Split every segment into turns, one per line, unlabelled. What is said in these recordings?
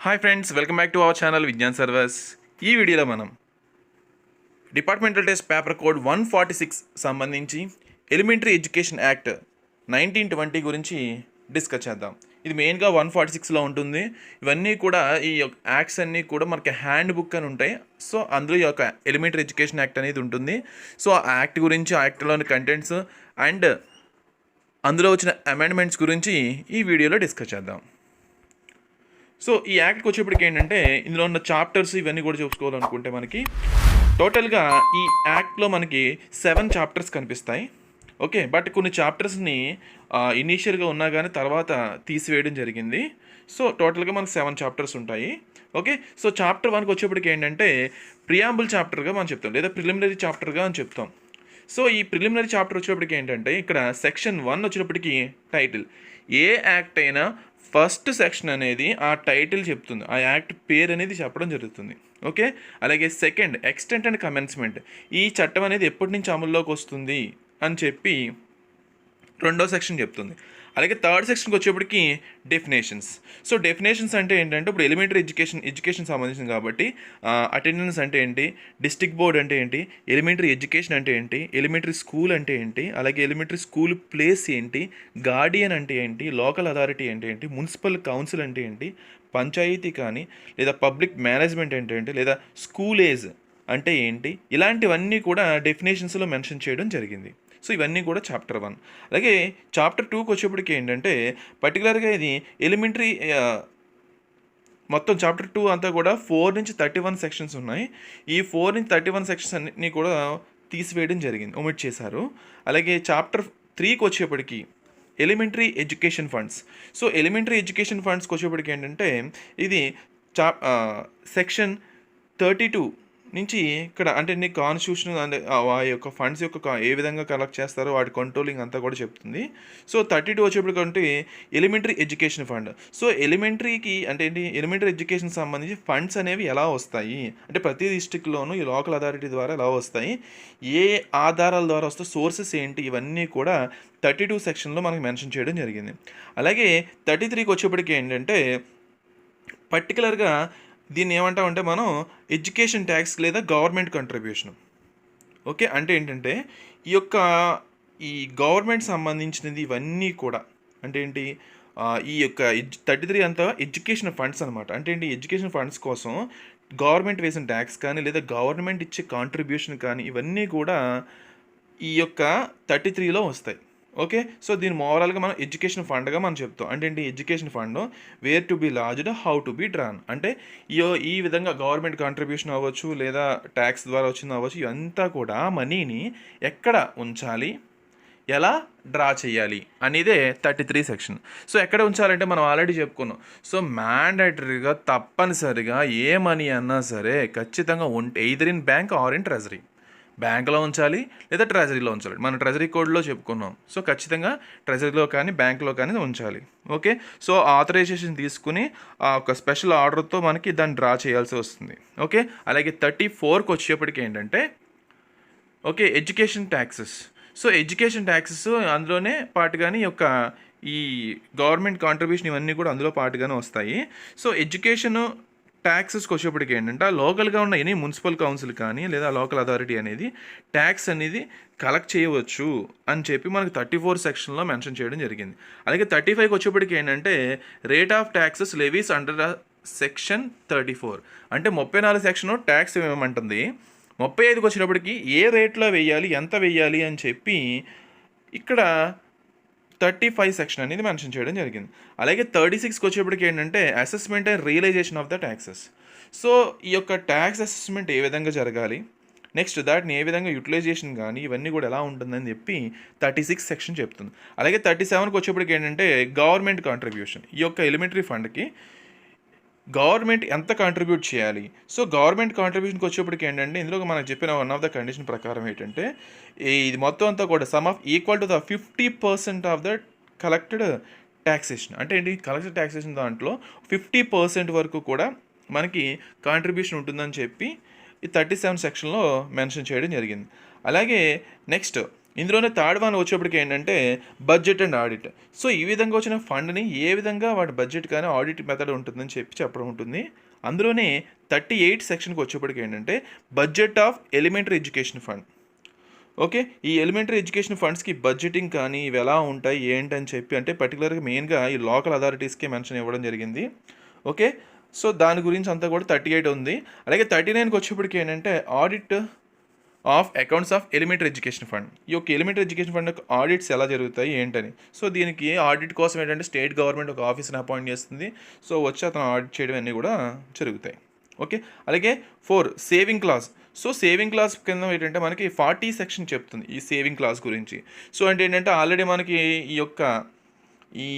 Hi friends, welcome back to our channel Vignan servers. ఈ వీడియోలో మనం డిపార్ట్మెంటల్ టెస్ట్ పేపర్ కోడ్ 146 సంబంధించి ఎలిమెంటరీ ఎడ్యుకేషన్ యాక్ట్ 1920 గురించి డిస్కస్ చేద్దాం. ఇది మెయిన్గా 146లో ఉంటుంది. ఇవన్నీ కూడా ఈ యొక్క యాక్ట్స్ అన్నీ కూడా మనకి హ్యాండ్ బుక్ అని ఉంటాయి. సో అందులో ఈ యొక్క ఎలిమెంటరీ ఎడ్యుకేషన్ యాక్ట్ అనేది ఉంటుంది. సో ఆ యాక్ట్ గురించి, ఆ యాక్ట్లోని కంటెంట్స్ అండ్ అందులో వచ్చిన అమెండ్మెంట్స్ గురించి ఈ వీడియోలో డిస్కస్ చేద్దాం. సో ఈ యాక్ట్కి వచ్చేప్పటికి ఏంటంటే ఇందులో ఉన్న చాప్టర్స్ ఇవన్నీ కూడా చూసుకోవాలనుకుంటే మనకి టోటల్గా ఈ యాక్ట్లో మనకి 7 చాప్టర్స్ కనిపిస్తాయి. ఓకే, బట్ కొన్ని చాప్టర్స్ని ఇనీషియల్గా ఉన్నా కానీ తర్వాత తీసివేయడం జరిగింది. సో టోటల్గా మనకి 7 చాప్టర్స్ ఉంటాయి. ఓకే, సో చాప్టర్ 1కి వచ్చేప్పటికి ఏంటంటే ప్రియాంబుల్ చాప్టర్గా మనం చెప్తాం, లేదా ప్రిలిమినరీ చాప్టర్గా అని చెప్తాం. సో ఈ ప్రిలిమినరీ చాప్టర్ వచ్చేప్పటికి ఏంటంటే ఇక్కడ సెక్షన్ 1 వచ్చేటప్పటికి టైటిల్, ఏ యాక్ట్ అయినా ఫస్ట్ సెక్షన్ అనేది ఆ టైటిల్ చెప్తుంది, ఆ యాక్ట్ పేరు అనేది చెప్పడం జరుగుతుంది. ఓకే, అలాగే సెకండ్ ఎక్స్టెంట్ అండ్ కమెన్స్మెంట్, ఈ చట్టం అనేది ఎప్పటి నుంచి అమల్లోకి వస్తుంది అని చెప్పి రెండో సెక్షన్ చెప్తుంది. అలాగే థర్డ్ సెక్షన్కి వచ్చేప్పటికి డెఫినేషన్స్. సో డెఫినేషన్స్ అంటే ఏంటంటే ఇప్పుడు ఎలిమెంటరీ ఎడ్యుకేషన్ సంబంధించింది కాబట్టి అటెండెన్స్ అంటే ఏంటి, డిస్ట్రిక్ట్ బోర్డ్ అంటే ఏంటి, ఎలిమెంటరీ ఎడ్యుకేషన్ అంటే ఏంటి, ఎలిమెంటరీ స్కూల్ అంటే ఏంటి, అలాగే ఎలిమెంటరీ స్కూల్ ప్లేస్ ఏంటి, గార్డియన్ అంటే ఏంటి, లోకల్ అథారిటీ అంటే ఏంటి, మున్సిపల్ కౌన్సిల్ అంటే ఏంటి, పంచాయతీ కానీ లేదా పబ్లిక్ మేనేజ్మెంట్ అంటే ఏంటి, లేదా స్కూల్ ఏజ్ అంటే ఏంటి, ఇలాంటివన్నీ కూడా డెఫినేషన్స్లో మెన్షన్ చేయడం జరిగింది. సో ఇవన్నీ కూడా చాప్టర్ 1. అలాగే చాప్టర్ 2కి వచ్చేప్పటికి ఏంటంటే పర్టికులర్గా ఇది ఎలిమెంటరీ మొత్తం చాప్టర్ 2 అంతా కూడా 4 నుంచి 31 సెక్షన్స్ ఉన్నాయి. ఈ 4 నుంచి 31 సెక్షన్స్ అన్నింటినీ కూడా తీసివేయడం జరిగింది, ఒమిట్ చేశారు. అలాగే చాప్టర్ 3కి వచ్చేప్పటికి elementary education funds. So elementary education ఫండ్స్కి వచ్చేప్పటికి ఏంటంటే ఇది సెక్షన్ 32 నుంచి ఇక్కడ అంటే నీ కాన్స్టిట్యూషన్ అంటే ఆ యొక్క ఫండ్స్ యొక్క ఏ విధంగా కలెక్ట్ చేస్తారో వాటి కంట్రోలింగ్ అంతా కూడా చెప్తుంది. సో 32 వచ్చేప్పటికంటే ఎలిమెంటరీ ఎడ్యుకేషన్ ఫండ్. సో ఎలిమెంటరీకి అంటే ఏంటి, ఎలిమెంటరీ ఎడ్యుకేషన్ సంబంధించి ఫండ్స్ అనేవి ఎలా వస్తాయి అంటే ప్రతి డిస్ట్రిక్ట్లోనూ ఈ లోకల్ అథారిటీ ద్వారా ఎలా వస్తాయి, ఏ ఆధారాల ద్వారా వస్తాయి, సోర్సెస్ ఏంటి, ఇవన్నీ కూడా 32 సెక్షన్లో మనకి మెన్షన్ చేయడం జరిగింది. అలాగే 33కి వచ్చేప్పటికి ఏంటంటే పర్టికులర్గా దీన్ని ఏమంటామంటే మనం ఎడ్యుకేషన్ ట్యాక్స్ లేదా గవర్నమెంట్ కంట్రిబ్యూషన్. ఓకే, అంటే ఏంటంటే ఈ గవర్నమెంట్ సంబంధించినది ఇవన్నీ కూడా అంటే ఏంటి, ఈ యొక్క 33 అంతా ఎడ్యుకేషన్ ఫండ్స్ అనమాట. అంటే ఏంటి, ఎడ్యుకేషన్ ఫండ్స్ కోసం గవర్నమెంట్ వేసిన ట్యాక్స్ కానీ లేదా గవర్నమెంట్ ఇచ్చే కాంట్రిబ్యూషన్ కానీ ఇవన్నీ కూడా ఈ యొక్క 33లో వస్తాయి. ఓకే, సో దీని ఓవరాల్గా మనం ఎడ్యుకేషన్ ఫండ్గా మనం చెప్తాం. అంటే ఏంటి, education fund where to be lodged, how to be drawn. అంటే ఈ విధంగా గవర్నమెంట్ కాంట్రిబ్యూషన్ అవ్వచ్చు లేదా ట్యాక్స్ ద్వారా వచ్చింది అవ్వచ్చు, ఇవంతా కూడా మనీని ఎక్కడ ఉంచాలి, ఎలా డ్రా చేయాలి అనేదే 33 సెక్షన్. సో ఎక్కడ ఉంచాలంటే మనం ఆల్రెడీ చెప్పుకున్నాం. సో మ్యాండేటరీగా తప్పనిసరిగా ఏ మనీ అన్నా సరే ఖచ్చితంగా either in bank or in treasury, బ్యాంకులో ఉంచాలి లేదా ట్రెజరీలో ఉంచాలి. మనం ట్రెజరీ కోడ్లో చెప్పుకున్నాం. సో ఖచ్చితంగా ట్రెజరీలో కానీ బ్యాంకులో కానీ ఉంచాలి. ఓకే, సో ఆథరైజేషన్ తీసుకుని ఒక స్పెషల్ ఆర్డర్తో మనకి దాన్ని డ్రా చేయాల్సి వస్తుంది. ఓకే, అలాగే 34కి వచ్చేప్పటికి ఏంటంటే okay education taxes. So education taxes అందులోనే పాటుగానే ఈ గవర్నమెంట్ కాంట్రిబ్యూషన్ ఇవన్నీ కూడా అందులో పాటుగానే వస్తాయి. సో ఎడ్యుకేషన్ ట్యాక్సెస్కి వచ్చేప్పటికి ఏంటంటే లోకల్గా ఉన్న ఎనీ మున్సిపల్ కౌన్సిల్ కానీ లేదా లోకల్ అథారిటీ అనేది ట్యాక్స్ అనేది కలెక్ట్ చేయవచ్చు అని చెప్పి మనకి 34 సెక్షన్లో మెన్షన్ చేయడం జరిగింది. అలాగే 35కి వచ్చేప్పటికి ఏంటంటే rate of taxes levies under section 34. అంటే 34 సెక్షన్ ట్యాక్స్ ఏమంటుంది, 35కి వచ్చినప్పటికి ఏ రేట్లో వేయాలి, ఎంత వేయాలి అని చెప్పి ఇక్కడ 35 సెక్షన్ అనేది మెన్షన్ చేయడం జరిగింది. అలాగే 36కి వచ్చేప్పటికి ఏంటంటే assessment and realization of the taxes. So ఈ యొక్క ట్యాక్స్ అసెస్మెంట్ ఏ విధంగా జరగాలి, నెక్స్ట్ దాటిని ఏ విధంగా యూటిలైజేషన్ కానీ ఇవన్నీ కూడా ఎలా ఉంటుందని చెప్పి 36 సెక్షన్ చెప్తుంది. అలాగే 37కి వచ్చేప్పటికి ఏంటంటే గవర్నమెంట్ కాంట్రిబ్యూషన్. ఈ యొక్క ఎలిమెంటరీ ఫండ్కి గవర్నమెంట్ ఎంత కాంట్రిబ్యూట్ చేయాలి. సో గవర్నమెంట్ కాంట్రిబ్యూషన్కి వచ్చేప్పటికి ఏంటంటే ఇందులో మనకు చెప్పిన వన్ ఆఫ్ ద కండిషన్ ప్రకారం ఏంటంటే ఇది మొత్తం అంతా కూడా some of equal to the 50% of the collected taxation. అంటే ఏంటి, కలెక్టెడ్ ట్యాక్సేషన్ దాంట్లో 50% వరకు కూడా మనకి కాంట్రిబ్యూషన్ ఉంటుందని చెప్పి ఈ 37 సెక్షన్లో మెన్షన్ చేయడం జరిగింది. అలాగే నెక్స్ట్ ఇందులోనే థర్డ్ వన్ వచ్చేప్పటికి ఏంటంటే బడ్జెట్ అండ్ ఆడిట్. సో ఈ విధంగా వచ్చిన ఫండ్ని ఏ విధంగా వాటి బడ్జెట్ కానీ ఆడిట్ మెథడ్ ఉంటుందని చెప్పడం ఉంటుంది. అందులోనే 38 సెక్షన్కి వచ్చేప్పటికి ఏంటంటే budget of elementary education fund. Okay, ఈ ఎలిమెంటరీ ఎడ్యుకేషన్ ఫండ్స్కి బడ్జెటింగ్ కానీ ఇవి ఎలా ఉంటాయి ఏంటని చెప్పి అంటే పర్టికులర్గా మెయిన్గా ఈ లోకల్ అథారిటీస్కే మెన్షన్ ఇవ్వడం జరిగింది. ఓకే, సో దాని గురించి అంతా కూడా 38 ఉంది. అలాగే 39కి వచ్చేప్పటికి ఏంటంటే audit of accounts of elementary education fund. ఈ యొక్క ఎలిమెంటరీ ఎడ్యుకేషన్ ఫండ్ ఆడిట్స్ ఎలా జరుగుతాయి ఏంటని. సో దీనికి ఆడిట్ కోసం ఏంటంటే స్టేట్ గవర్నమెంట్ ఒక ఆఫీస్ని అపాయింట్ చేస్తుంది. సో వచ్చి అతను ఆడిట్ చేయడం అన్నీ కూడా జరుగుతాయి. ఓకే, అలాగే 4 saving class. So saving class కింద ఏంటంటే మనకి 40 సెక్షన్ చెప్తుంది ఈ సేవింగ్ క్లాస్ గురించి. సో అంటే ఏంటంటే ఆల్రెడీ మనకి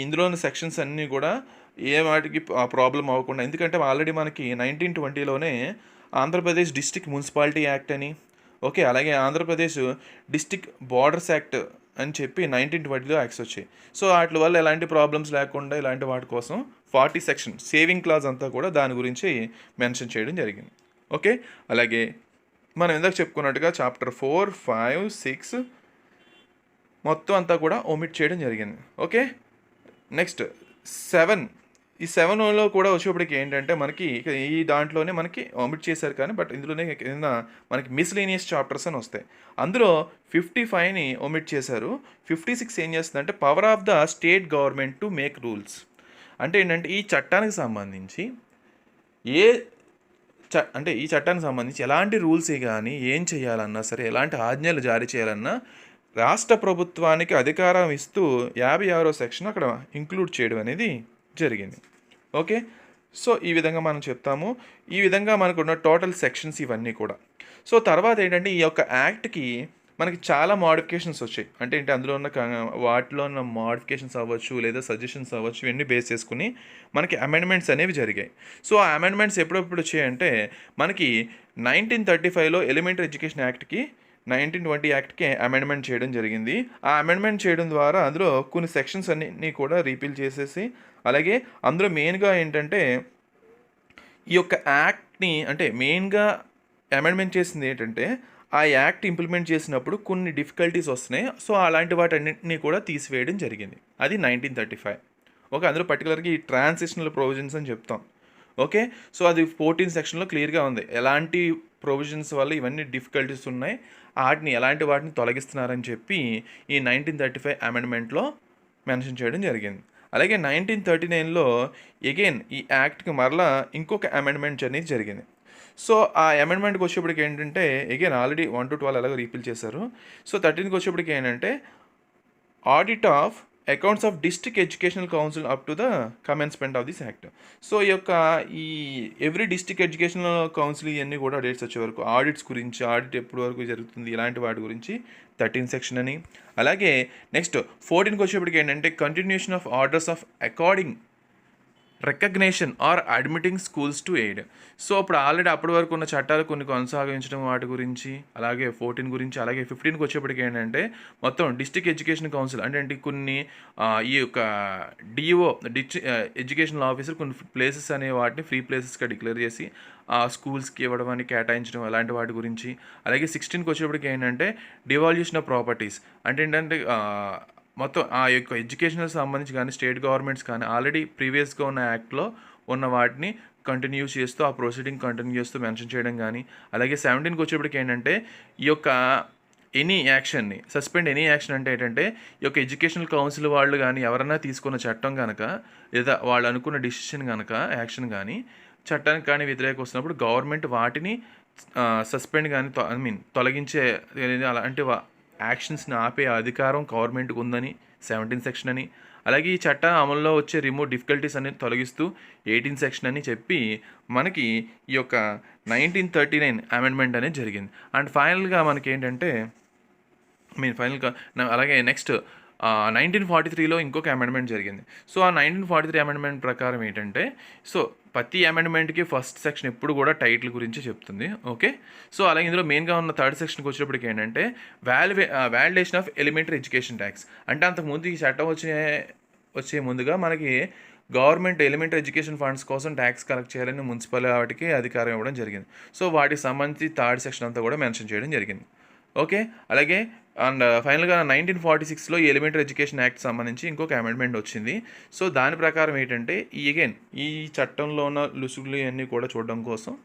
ఇందులోని సెక్షన్స్ అన్నీ కూడా ఏ వాటికి ప్రాబ్లం అవ్వకుండా, ఎందుకంటే ఆల్రెడీ మనకి 1920లోనే ఆంధ్రప్రదేశ్ డిస్ట్రిక్ట్ మున్సిపాలిటీ యాక్ట్ అని, ఓకే, అలాగే ఆంధ్రప్రదేశ్ డిస్ట్రిక్ట్ బార్డర్స్ యాక్ట్ అని చెప్పి 1920లో యాక్ట్స్ వచ్చాయి. సో వాటి వల్ల ఎలాంటి ప్రాబ్లమ్స్ లేకుండా ఇలాంటి వాటి కోసం 40 సెక్షన్ సేవింగ్ క్లాస్ అంతా కూడా దాని గురించి మెన్షన్ చేయడం జరిగింది. ఓకే, అలాగే మనం ఇందాక చెప్పుకున్నట్టుగా చాప్టర్ 4, 5, 6 మొత్తం అంతా కూడా ఒమిట్ చేయడం జరిగింది. Okay, next 7. ఈ 7లో కూడా వచ్చేప్పటికి ఏంటంటే మనకి ఈ దాంట్లోనే మనకి ఒమిట్ చేశారు కానీ బట్ ఇందులోనే కింద మనకి మిస్లీనియస్ చాప్టర్స్ అని వస్తాయి. అందులో 55ని ఒమిట్ చేశారు. 56 ఏం చేస్తుందంటే power of the state government to make rules. అంటే ఏంటంటే ఈ చట్టానికి సంబంధించి ఈ చట్టానికి సంబంధించి ఎలాంటి రూల్స్ కానీ ఏం చేయాలన్నా సరే, ఎలాంటి ఆజ్ఞలు జారీ చేయాలన్నా రాష్ట్ర ప్రభుత్వానికి అధికారం ఇస్తూ 56వ సెక్షన్ అక్కడ ఇంక్లూడ్ చేయడం అనేది జరిగింది. ఓకే, సో ఈ విధంగా మనం చెప్తాము. ఈ విధంగా మనకున్న టోటల్ సెక్షన్స్ ఇవన్నీ కూడా. సో తర్వాత ఏంటంటే ఈ యొక్క యాక్ట్కి మనకి చాలా మోడిఫికేషన్స్ వచ్చాయి. అంటే ఏంటి అందులో ఉన్న వాటిలో ఉన్న మోడిఫికేషన్స్ అవ్వచ్చు లేదా సజెషన్స్ అవ్వచ్చు, ఇవన్నీ బేస్ చేసుకుని మనకి అమెండ్మెంట్స్ అనేవి జరిగాయి. సో ఆ అమెండ్మెంట్స్ ఎప్పుడెప్పుడు వచ్చాయంటే మనకి 1935లో ఎలిమెంటరీ ఎడ్యుకేషన్ యాక్ట్కి 1920 యాక్ట్కి అమెండ్మెంట్ చేయడం జరిగింది. ఆ అమెండ్మెంట్ చేయడం ద్వారా అందులో కొన్ని సెక్షన్స్ అన్ని కూడా రీపీల్ చేసేసి, అలాగే అందులో మెయిన్గా ఏంటంటే ఈ యొక్క యాక్ట్ని అంటే మెయిన్గా అమెండ్మెంట్ చేసింది ఏంటంటే ఆ యాక్ట్ ఇంప్లిమెంట్ చేసినప్పుడు కొన్ని డిఫికల్టీస్ వస్తున్నాయి. సో అలాంటి వాటన్నింటినీ కూడా తీసివేయడం జరిగింది. అది 1935. ఓకే, అందులో పర్టికులర్గా ఈ ట్రాన్సిషనల్ ప్రొవిజన్స్ అని చెప్తాం. ఓకే, సో అది 14 సెక్షన్లో క్లియర్గా ఉంది ఎలాంటి ప్రొవిజన్స్ వల్ల ఇవన్నీ డిఫికల్టీస్ ఉన్నాయి, వాటిని తొలగిస్తున్నారని చెప్పి ఈ 1935 అమెండ్మెంట్లో మెన్షన్ చేయడం జరిగింది. అలాగే 1939లో అగైన్ ఈ యాక్ట్కి మరలా ఇంకొక అమెండ్మెంట్ అనేది జరిగింది. సో ఆ అమెండ్మెంట్కి వచ్చేప్పటికి ఏంటంటే అగైన్ ఆల్రెడీ 1 to 12 అలాగే రీపీల్ చేశారు. సో 13కి వచ్చేప్పటికి ఏంటంటే audit of accounts of district educational council up to the commencement of this act. So ఈ ఎవ్రీ డిస్ట్రిక్ట్ ఎడ్యుకేషనల్ కౌన్సిల్ ఇవన్నీ కూడా డేట్స్ వచ్చే వరకు ఆడిట్స్ గురించి, ఆడిట్ ఎప్పటి వరకు జరుగుతుంది ఇలాంటి వాటి గురించి 13 సెక్షన్ అని. అలాగే నెక్స్ట్ 14కి వచ్చేప్పటికి ఏంటంటే continuation of orders of according recognition or admitting schools to aid. So ఇప్పుడు ఆల్రెడీ అప్పటి వరకు ఉన్న చట్టాలు కొన్ని కొనసాగించడం వాటి గురించి, అలాగే 14 గురించి, అలాగే 15కి వచ్చేప్పటికి ఏంటంటే మొత్తం డిస్ట్రిక్ట్ ఎడ్యుకేషన్ కౌన్సిల్ అంటే కొన్ని ఈ యొక్క డిఓ ఎడ్యుకేషనల్ ఆఫీసర్ కొన్ని ప్లేసెస్ అనే వాటిని ఫ్రీ ప్లేసెస్గా డిక్లేర్ చేసి ఆ స్కూల్స్కి ఇవ్వడం అని కేటాయించడం అలాంటి వాటి గురించి. అలాగే 16కి వచ్చేప్పటికి ఏంటంటే డివాల్యూషన్ ఆఫ్ ప్రాపర్టీస్ అంటే ఏంటంటే మొత్తం ఆ యొక్క ఎడ్యుకేషనల్ సంబంధించి కానీ స్టేట్ గవర్నమెంట్స్ కానీ ఆల్రెడీ ప్రీవియస్గా ఉన్న యాక్ట్లో ఉన్న వాటిని కంటిన్యూ చేస్తూ ఆ ప్రొసీడింగ్ కంటిన్యూ చేస్తూ మెన్షన్ చేయడం కానీ. అలాగే 17కి వచ్చేప్పటికి ఏంటంటే ఈ యొక్క సస్పెండ్ ఎనీ యాక్షన్ అంటే ఏంటంటే ఈ యొక్క ఎడ్యుకేషనల్ కౌన్సిల్ వాళ్ళు కానీ ఎవరైనా తీసుకున్న చట్టం కనుక లేదా వాళ్ళు అనుకున్న డిసిషన్ కనుక యాక్షన్ కానీ చట్టానికి కానీ వ్యతిరేకం వస్తున్నప్పుడు గవర్నమెంట్ వాటిని సస్పెండ్ కానీ తొలగించే అలాంటి యాక్షన్స్ని ఆపే అధికారం గవర్నమెంట్కి ఉందని 17 సెక్షన్ అని. అలాగే ఈ చట్టం అమల్లో వచ్చే రిమోట్ డిఫికల్టీస్ అనేది తొలగిస్తూ 18 సెక్షన్ అని చెప్పి మనకి ఈ యొక్క 1939 అమెండ్మెంట్ అనేది జరిగింది. అండ్ ఫైనల్గా మనకి ఏంటంటే అలాగే నెక్స్ట్ 1943లో ఇంకొక అమెండ్మెంట్ జరిగింది. సో ఆ 1943 అమెండ్మెంట్ ప్రకారం ఏంటంటే ప్రతి అమెండ్మెంట్కి ఫస్ట్ సెక్షన్ ఎప్పుడు కూడా టైటిల్ గురించి చెప్తుంది. ఓకే, సో అలాగే ఇందులో మెయిన్గా ఉన్న థర్డ్ సెక్షన్కి వచ్చేటప్పటికి ఏంటంటే validation of elementary education tax. అంటే అంతకుముందు ఈ చట్టం వచ్చే ముందుగా మనకి గవర్నమెంట్ ఎలిమెంటరీ ఎడ్యుకేషన్ ఫండ్స్ కోసం ట్యాక్స్ కలెక్ట్ చేయాలని మున్సిపాలిటీకి అధికారం ఇవ్వడం జరిగింది. సో వాటికి సంబంధించి థర్డ్ సెక్షన్ అంతా కూడా మెన్షన్ చేయడం జరిగింది. ఓకే, అలాగే అండ్ ఫైనల్గా 1946లో ఈ ఎలిమెంటరీ ఎడ్యుకేషన్ యాక్ట్ సంబంధించి ఇంకొక అమెండ్మెంట్ వచ్చింది. సో దాని ప్రకారం ఏంటంటే ఈ చట్టంలో ఉన్న లుసుగులు ఇవన్నీ కూడా చూడడం కోసం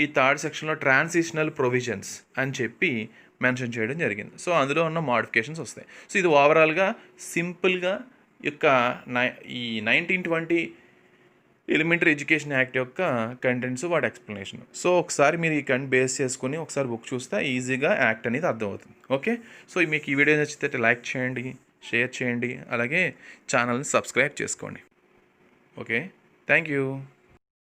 ఈ థర్డ్ సెక్షన్లో ట్రాన్సిషనల్ ప్రొవిజన్స్ అని చెప్పి మెన్షన్ చేయడం జరిగింది. సో అందులో ఉన్న మోడిఫికేషన్స్ వస్తాయి. సో ఇది ఓవరాల్గా సింపుల్గా ఈ 1920 ఎలిమెంటరీ ఎడ్యుకేషన్ యాక్ట్ యొక్క కంటెంట్స్, వాటి ఎక్స్ప్లెనేషన్. సో ఒకసారి మీరు ఈ బేస్ చేసుకుని ఒకసారి బుక్ చూస్తే ఈజీగా యాక్ట్ అనేది అర్థమవుతుంది. ఓకే, సో మీకు ఈ వీడియో నచ్చితే లైక్ చేయండి, షేర్ చేయండి, అలాగే ఛానల్ని సబ్స్క్రైబ్ చేసుకోండి. Okay, thank you.